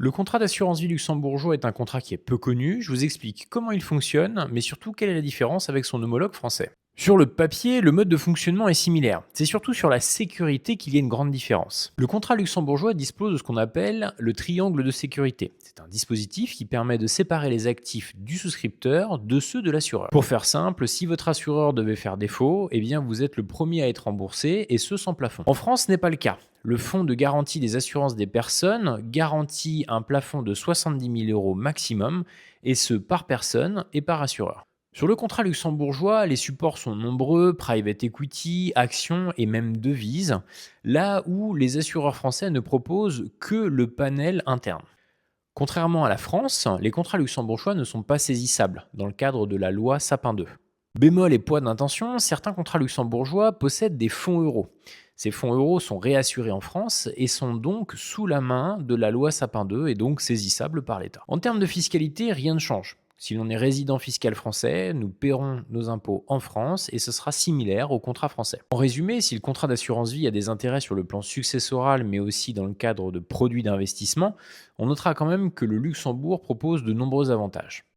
Le contrat d'assurance vie luxembourgeois est un contrat qui est peu connu. Je vous explique comment il fonctionne, mais surtout quelle est la différence avec son homologue français. Sur le papier, le mode de fonctionnement est similaire. C'est surtout sur la sécurité qu'il y a une grande différence. Le contrat luxembourgeois dispose de ce qu'on appelle le triangle de sécurité. C'est un dispositif qui permet de séparer les actifs du souscripteur de ceux de l'assureur. Pour faire simple, si votre assureur devait faire défaut, eh bien vous êtes le premier à être remboursé et ce sans plafond. En France, ce n'est pas le cas. Le fonds de garantie des assurances des personnes garantit un plafond de 70 000 euros maximum, et ce par personne et par assureur. Sur le contrat luxembourgeois, les supports sont nombreux, private equity, actions et même devises, là où les assureurs français ne proposent que le panel interne. Contrairement à la France, les contrats luxembourgeois ne sont pas saisissables dans le cadre de la loi Sapin 2. Bémol et poids d'intention, certains contrats luxembourgeois possèdent des fonds euros. Ces fonds euros sont réassurés en France et sont donc sous la main de la loi Sapin 2 et donc saisissables par l'État. En termes de fiscalité, rien ne change. Si l'on est résident fiscal français, nous paierons nos impôts en France et ce sera similaire au contrat français. En résumé, si le contrat d'assurance vie a des intérêts sur le plan successoral mais aussi dans le cadre de produits d'investissement, on notera quand même que le Luxembourg propose de nombreux avantages.